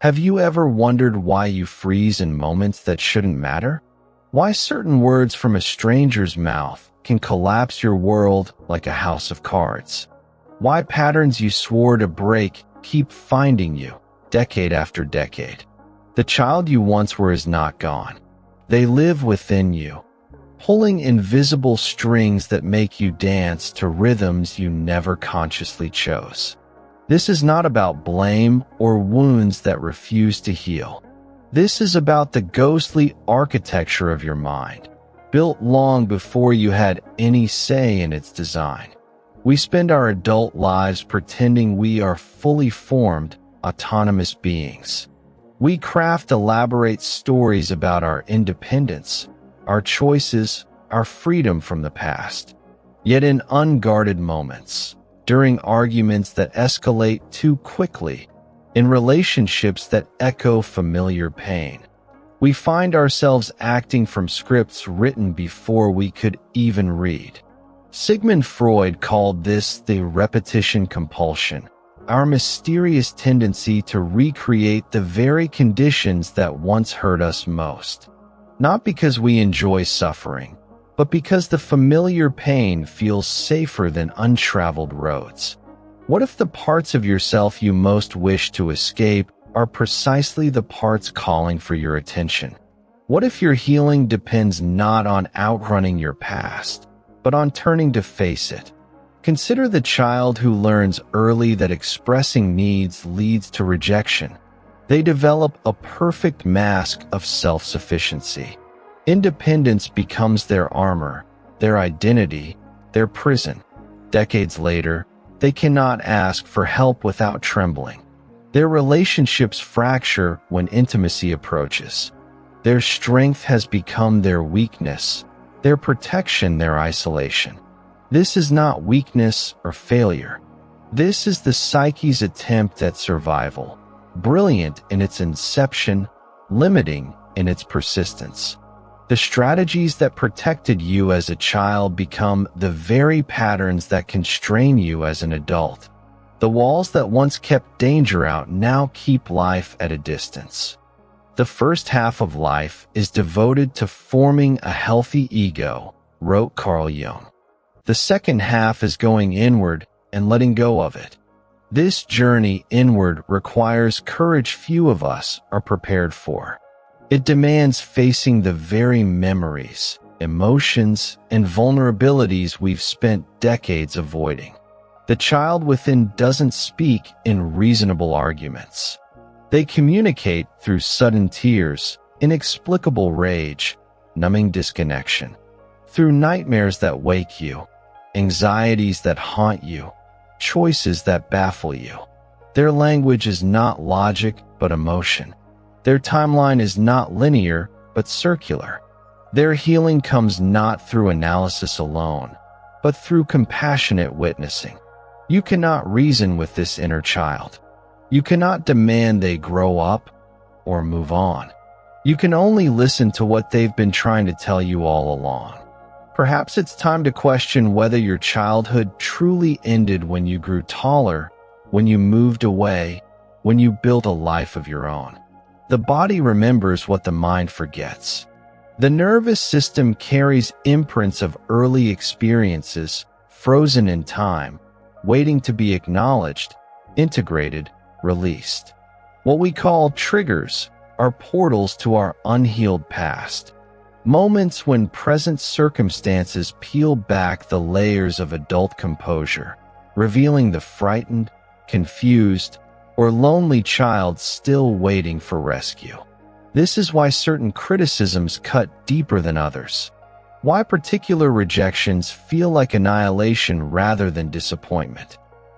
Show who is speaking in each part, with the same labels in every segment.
Speaker 1: Have you ever wondered why you freeze in moments that shouldn't matter? Why certain words from a stranger's mouth can collapse your world like a house of cards? Why patterns you swore to break keep finding you, decade after decade? The child you once were is not gone. They live within you, pulling invisible strings that make you dance to rhythms you never consciously chose. This is not about blame or wounds that refuse to heal. This is about the ghostly architecture of your mind, built long before you had any say in its design. We spend our adult lives pretending we are fully formed, autonomous beings. We craft elaborate stories about our independence, our choices, our freedom from the past. Yet in unguarded moments, during arguments that escalate too quickly, in relationships that echo familiar pain, we find ourselves acting from scripts written before we could even read. Sigmund Freud called this the repetition compulsion, our mysterious tendency to recreate the very conditions that once hurt us most. Not because we enjoy suffering, but because the familiar pain feels safer than untraveled roads. What if the parts of yourself you most wish to escape are precisely the parts calling for your attention? What if your healing depends not on outrunning your past, but on turning to face it? Consider the child who learns early that expressing needs leads to rejection. They develop a perfect mask of self-sufficiency. Independence becomes their armor, their identity, their prison. Decades later, they cannot ask for help without trembling. Their relationships fracture when intimacy approaches. Their strength has become their weakness, their protection their isolation. This is not weakness or failure. This is the psyche's attempt at survival, brilliant in its inception, limiting in its persistence. The strategies that protected you as a child become the very patterns that constrain you as an adult. The walls that once kept danger out now keep life at a distance. The first half of life is devoted to forming a healthy ego, wrote Carl Jung. The second half is going inward and letting go of it. This journey inward requires courage few of us are prepared for. It demands facing the very memories, emotions, and vulnerabilities we've spent decades avoiding. The child within doesn't speak in reasonable arguments. They communicate through sudden tears, inexplicable rage, numbing disconnection, through nightmares that wake you, anxieties that haunt you, choices that baffle you. Their language is not logic but emotion. Their timeline is not linear, but circular. Their healing comes not through analysis alone, but through compassionate witnessing. You cannot reason with this inner child. You cannot demand they grow up or move on. You can only listen to what they've been trying to tell you all along. Perhaps it's time to question whether your childhood truly ended when you grew taller, when you moved away, when you built a life of your own. The body remembers what the mind forgets. The nervous system carries imprints of early experiences, frozen in time, waiting to be acknowledged, integrated, released. What we call triggers are portals to our unhealed past. Moments when present circumstances peel back the layers of adult composure, revealing the frightened, confused, or lonely child still waiting for rescue. This is why certain criticisms cut deeper than others. Why particular rejections feel like annihilation rather than disappointment.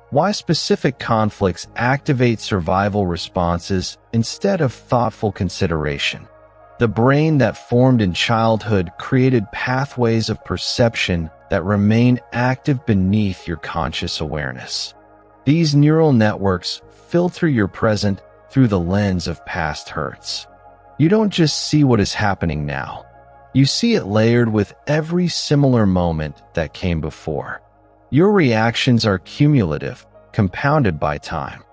Speaker 1: Why specific conflicts activate survival responses instead of thoughtful consideration. The brain that formed in childhood created pathways of perception that remain active beneath your conscious awareness. These neural networks filter your present through the lens of past hurts. You don't just see what is happening now. You see it layered with every similar moment that came before. Your reactions are cumulative, compounded by time.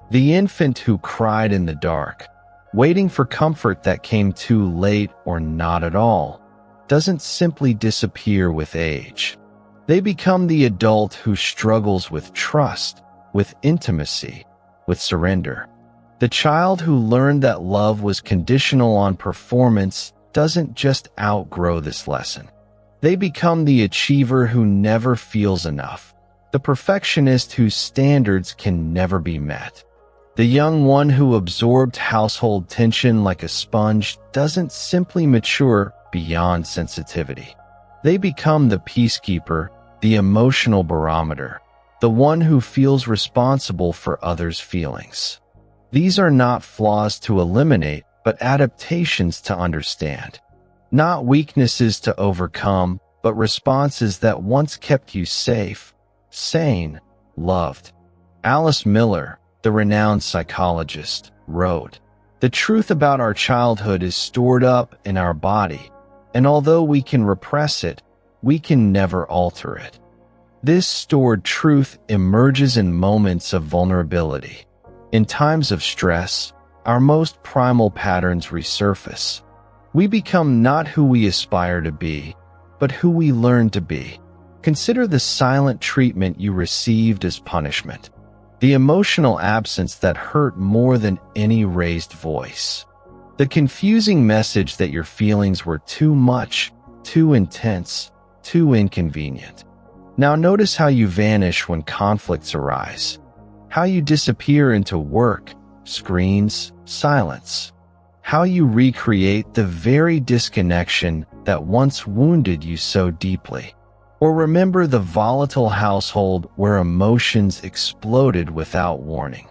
Speaker 1: The infant who cried in the dark, Waiting for comfort that came too late or not at all doesn't simply disappear with age. They become the adult who struggles with trust, with intimacy, with surrender. The child who learned that love was conditional on performance doesn't just outgrow this lesson. They become the achiever who never feels enough, the perfectionist whose standards can never be met. The young one who absorbed household tension like a sponge doesn't simply mature beyond sensitivity. They become the peacekeeper, the emotional barometer, the one who feels responsible for others' feelings. These are not flaws to eliminate, but adaptations to understand. Not weaknesses to overcome, but responses that once kept you safe, sane, loved. Alice Miller, the renowned psychologist, wrote, "The truth about our childhood is stored up in our body, and although we can repress it, we can never alter it." This stored truth emerges in moments of vulnerability. In times of stress, our most primal patterns resurface. We become not who we aspire to be, but who we learn to be. Consider the silent treatment you received as punishment. The emotional absence that hurt more than any raised voice. The confusing message that your feelings were too much, too intense, too inconvenient. Now notice how you vanish when conflicts arise. How you disappear into work, screens, silence. How you recreate the very disconnection that once wounded you so deeply. Or remember the volatile household where emotions exploded without warning.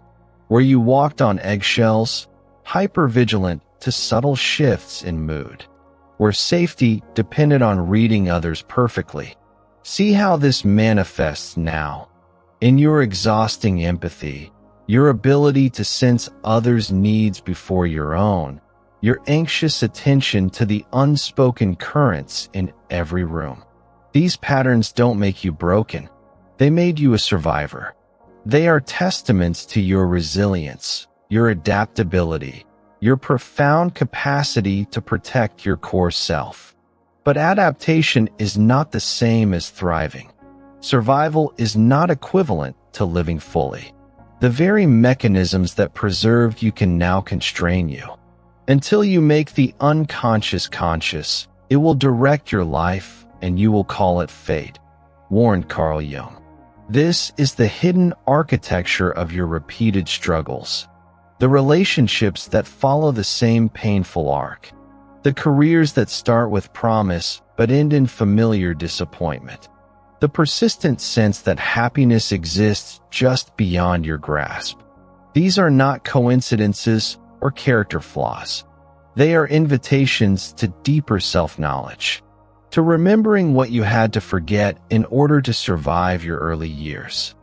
Speaker 1: Where you walked on eggshells, hypervigilant to subtle shifts in mood. Where safety depended on reading others perfectly. See how this manifests now. In your exhausting empathy, your ability to sense others' needs before your own, your anxious attention to the unspoken currents in every room. These patterns don't make you broken. They made you a survivor. They are testaments to your resilience, your adaptability, your profound capacity to protect your core self. But adaptation is not the same as thriving. Survival is not equivalent to living fully. The very mechanisms that preserved you can now constrain you. Until you make the unconscious conscious, it will direct your life, and you will call it fate, warned Carl Jung. This is the hidden architecture of your repeated struggles. The relationships that follow the same painful arc. The careers that start with promise but end in familiar disappointment. The persistent sense that happiness exists just beyond your grasp. These are not coincidences or character flaws. They are invitations to deeper self-knowledge. To remembering what you had to forget in order to survive your early years.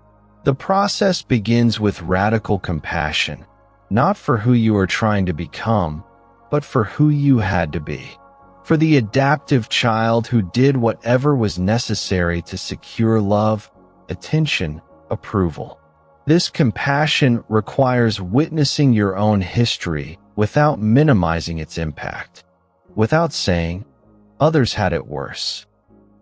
Speaker 1: The process begins with radical compassion, not for who you are trying to become, but for who you had to be. For the adaptive child who did whatever was necessary to secure love, attention, approval. This compassion requires witnessing your own history without minimizing its impact. Without saying, "Others had it worse."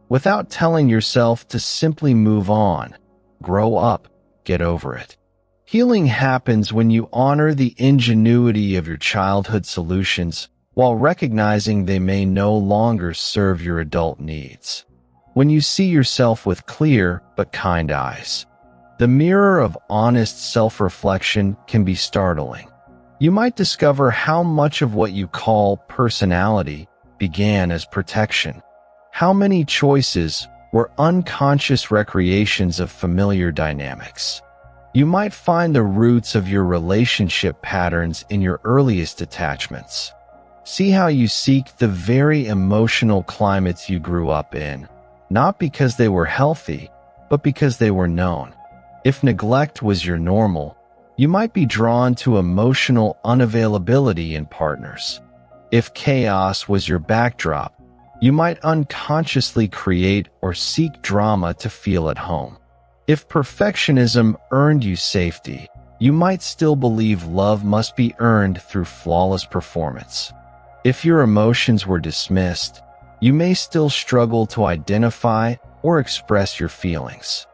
Speaker 1: Without telling yourself to simply move on, grow up, get over it. Healing happens when you honor the ingenuity of your childhood solutions while recognizing they may no longer serve your adult needs. When you see yourself with clear but kind eyes. The mirror of honest self-reflection can be startling. You might discover how much of what you call personality began as protection. How many choices were unconscious recreations of familiar dynamics. You might find the roots of your relationship patterns in your earliest attachments. See how you seek the very emotional climates you grew up in, not because they were healthy, but because they were known. If neglect was your normal, you might be drawn to emotional unavailability in partners. If chaos was your backdrop, you might unconsciously create or seek drama to feel at home. If perfectionism earned you safety, You might still believe love must be earned through flawless performance. If your emotions were dismissed, you may still struggle to identify or express your feelings.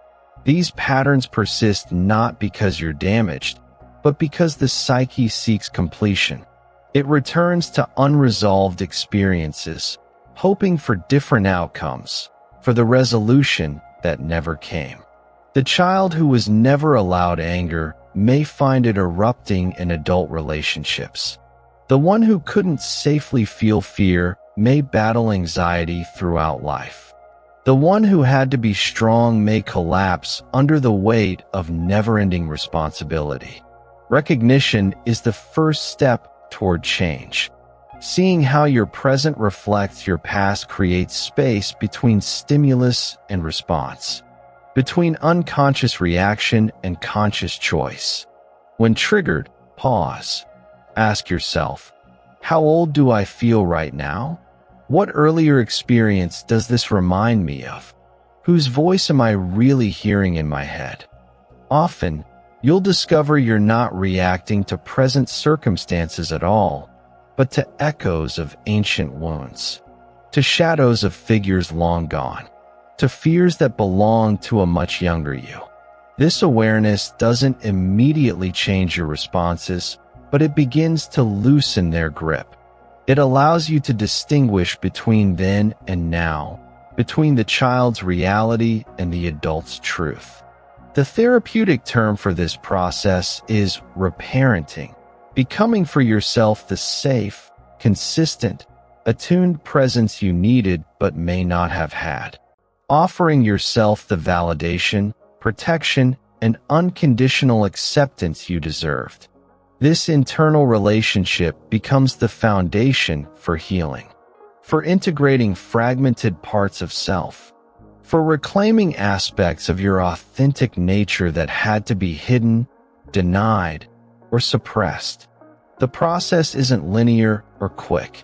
Speaker 1: These patterns persist not because you're damaged, but because the psyche seeks completion. It returns to unresolved experiences, hoping for different outcomes, for the resolution that never came. The child who was never allowed anger may find it erupting in adult relationships. The one who couldn't safely feel fear may battle anxiety throughout life. The one who had to be strong may collapse under the weight of never-ending responsibility. Recognition is the first step toward change. Seeing how your present reflects your past creates space between stimulus and response, between unconscious reaction and conscious choice. When triggered, pause. Ask yourself, how old do I feel right now? What earlier experience does this remind me of? Whose voice am I really hearing in my head? Often, you'll discover you're not reacting to present circumstances at all, but to echoes of ancient wounds, to shadows of figures long gone, to fears that belong to a much younger you. This awareness doesn't immediately change your responses, but it begins to loosen their grip. It allows you to distinguish between then and now, between the child's reality and the adult's truth. The therapeutic term for this process is reparenting, becoming for yourself the safe, consistent, attuned presence you needed but may not have had. Offering yourself the validation, protection, and unconditional acceptance you deserved. This internal relationship becomes the foundation for healing, for integrating fragmented parts of self, for reclaiming aspects of your authentic nature that had to be hidden, denied, or suppressed. The process isn't linear or quick.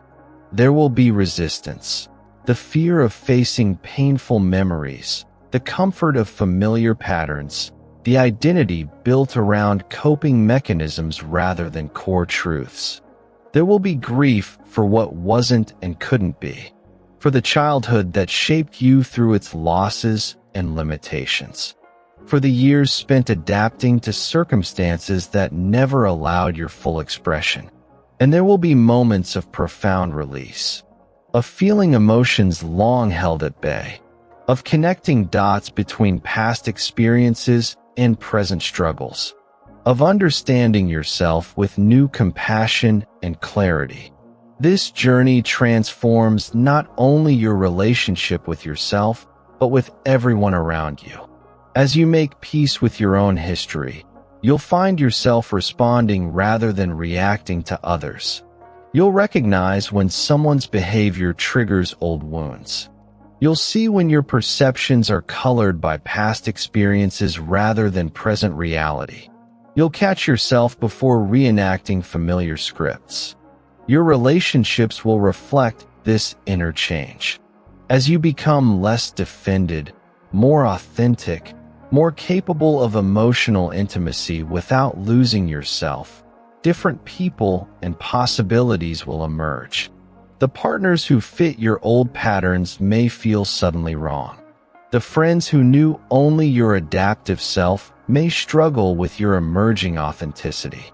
Speaker 1: There will be resistance, the fear of facing painful memories, the comfort of familiar patterns, the identity built around coping mechanisms rather than core truths. There will be grief for what wasn't and couldn't be, for the childhood that shaped you through its losses and limitations, for the years spent adapting to circumstances that never allowed your full expression. And there will be moments of profound release, of feeling emotions long held at bay, of connecting dots between past experiences and present struggles, of understanding yourself with new compassion and clarity. This journey transforms not only your relationship with yourself, but with everyone around you. As you make peace with your own history, you'll find yourself responding rather than reacting to others. You'll recognize when someone's behavior triggers old wounds. You'll see when your perceptions are colored by past experiences rather than present reality. You'll catch yourself before reenacting familiar scripts. Your relationships will reflect this inner change. As you become less defended, more authentic, more capable of emotional intimacy without losing yourself, different people and possibilities will emerge. The partners who fit your old patterns may feel suddenly wrong. The friends who knew only your adaptive self may struggle with your emerging authenticity.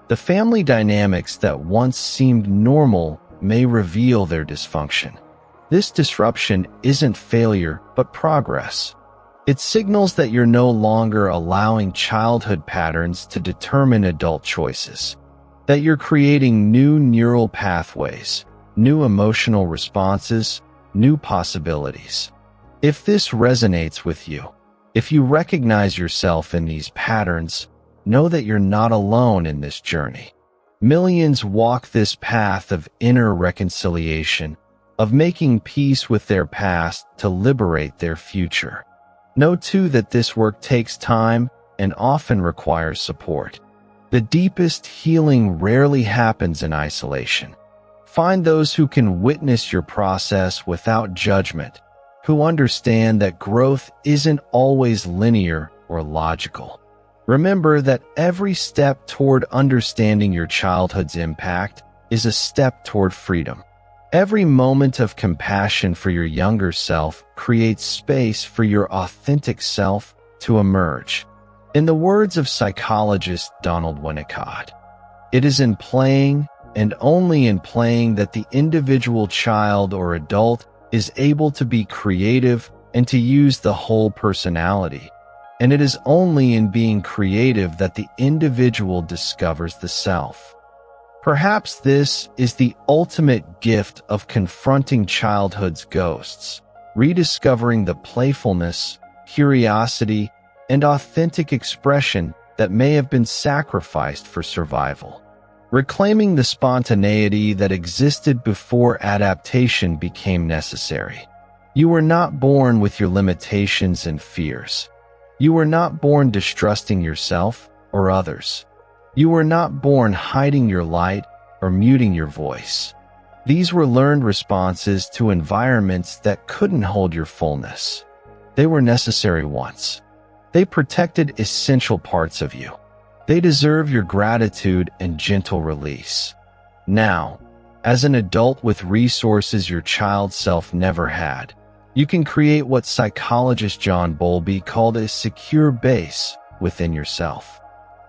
Speaker 1: The family dynamics that once seemed normal may reveal their dysfunction. This disruption isn't failure, but progress. It signals that you're no longer allowing childhood patterns to determine adult choices, that you're creating new neural pathways, new emotional responses, new possibilities. If this resonates with you, if you recognize yourself in these patterns, know that you're not alone in this journey. Millions walk this path of inner reconciliation, of making peace with their past to liberate their future. Know too that this work takes time and often requires support. The deepest healing rarely happens in isolation. Find those who can witness your process without judgment, who understand that growth isn't always linear or logical. Remember that every step toward understanding your childhood's impact is a step toward freedom. Every moment of compassion for your younger self creates space for your authentic self to emerge. In the words of psychologist Donald Winnicott, it is in playing, and only in playing, that the individual child or adult is able to be creative and to use the whole personality. And it is only in being creative that the individual discovers the self. Perhaps this is the ultimate gift of confronting childhood's ghosts, rediscovering the playfulness, curiosity, and authentic expression that may have been sacrificed for survival. Reclaiming the spontaneity that existed before adaptation became necessary. You were not born with your limitations and fears. You were not born distrusting yourself or others. You were not born hiding your light or muting your voice. These were learned responses to environments that couldn't hold your fullness. They were necessary once. They protected essential parts of you. They deserve your gratitude and gentle release. Now, as an adult with resources your child self never had, you can create what psychologist John Bowlby called a secure base within yourself.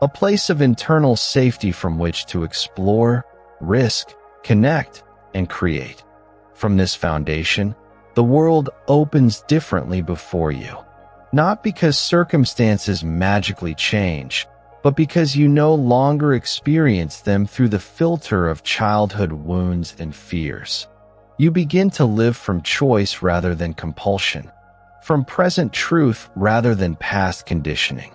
Speaker 1: A place of internal safety from which to explore, risk, connect, and create. From this foundation, the world opens differently before you. Not because circumstances magically change, but because you no longer experience them through the filter of childhood wounds and fears. You begin to live from choice rather than compulsion, from present truth rather than past conditioning,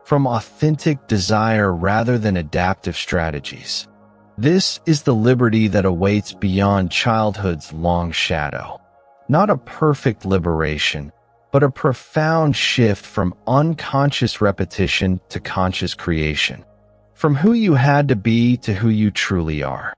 Speaker 1: from authentic desire rather than adaptive strategies. This is the liberty that awaits beyond childhood's long shadow. Not a perfect liberation, but a profound shift from unconscious repetition to conscious creation, from who you had to be to who you truly are.